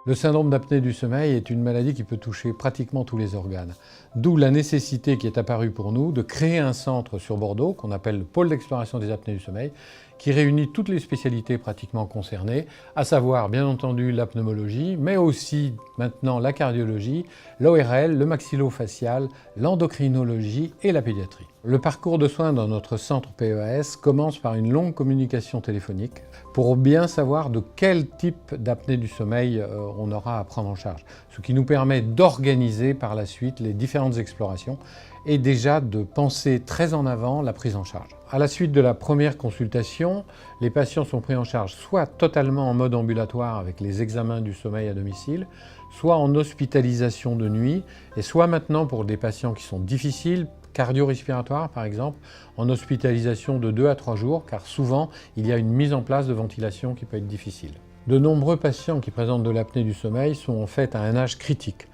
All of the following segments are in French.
Le syndrome d'apnée du sommeil est une maladie qui peut toucher pratiquement tous les organes. D'où la nécessité qui est apparue pour nous de créer un centre sur Bordeaux, qu'on appelle le pôle d'exploration des apnées du sommeil, qui réunit toutes les spécialités pratiquement concernées, à savoir bien entendu la pneumologie, mais aussi maintenant la cardiologie, l'ORL, le maxillofacial, l'endocrinologie et la pédiatrie. Le parcours de soins dans notre centre PEAS commence par une longue communication téléphonique pour bien savoir de quel type d'apnée du sommeil on aura à prendre en charge, ce qui nous permet d'organiser par la suite les différentes explorations et déjà de penser très en avant la prise en charge. À la suite de la première consultation, les patients sont pris en charge soit totalement en mode ambulatoire avec les examens du sommeil à domicile, soit en hospitalisation de nuit, et soit maintenant pour des patients qui sont difficiles, cardio-respiratoires par exemple, en hospitalisation de 2 à 3 jours, car souvent il y a une mise en place de ventilation qui peut être difficile. De nombreux patients qui présentent de l'apnée du sommeil sont en fait à un âge critique,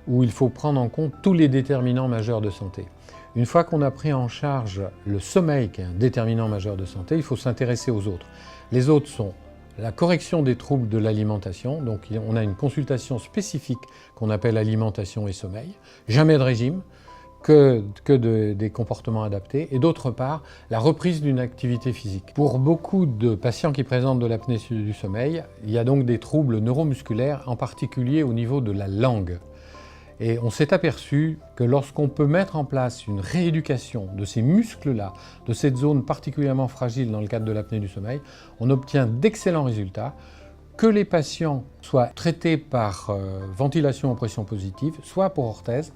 où il faut prendre en compte tous les déterminants majeurs de santé. Une fois qu'on a pris en charge le sommeil, qui est un déterminant majeur de santé, il faut s'intéresser aux autres. Les autres sont la correction des troubles de l'alimentation, donc on a une consultation spécifique qu'on appelle alimentation et sommeil, jamais de régime, des comportements adaptés, et d'autre part, la reprise d'une activité physique. Pour beaucoup de patients qui présentent de l'apnée du sommeil, il y a donc des troubles neuromusculaires, en particulier au niveau de la langue. Et on s'est aperçu que lorsqu'on peut mettre en place une rééducation de ces muscles-là, de cette zone particulièrement fragile dans le cadre de l'apnée du sommeil, on obtient d'excellents résultats, que les patients soient traités par ventilation en pression positive, soit pour orthèse,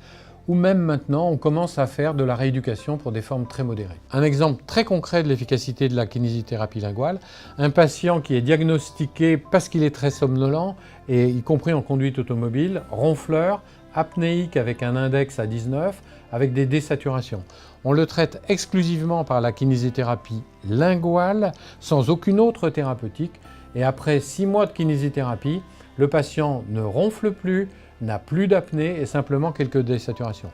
ou même maintenant on commence à faire de la rééducation pour des formes très modérées. Un exemple très concret de l'efficacité de la kinésithérapie linguale, un patient qui est diagnostiqué parce qu'il est très somnolent, et y compris en conduite automobile, ronfleur, apnéique avec un index à 19, avec des désaturations. On le traite exclusivement par la kinésithérapie linguale, sans aucune autre thérapeutique, et après 6 mois de kinésithérapie, le patient ne ronfle plus, n'a plus d'apnée et simplement quelques désaturations.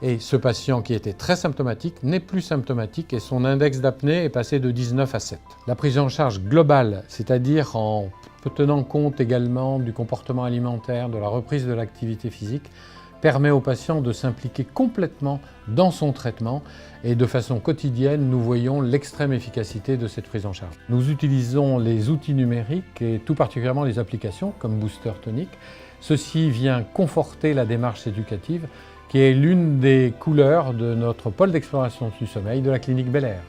Et ce patient qui était très symptomatique n'est plus symptomatique et son index d'apnée est passé de 19 à 7. La prise en charge globale, c'est-à-dire en tenant compte également du comportement alimentaire, de la reprise de l'activité physique, permet au patient de s'impliquer complètement dans son traitement et de façon quotidienne, nous voyons l'extrême efficacité de cette prise en charge. Nous utilisons les outils numériques et tout particulièrement les applications comme Booster Tonic. Ceci vient conforter la démarche éducative qui est l'une des couleurs de notre pôle d'exploration du sommeil de la clinique Bel Air.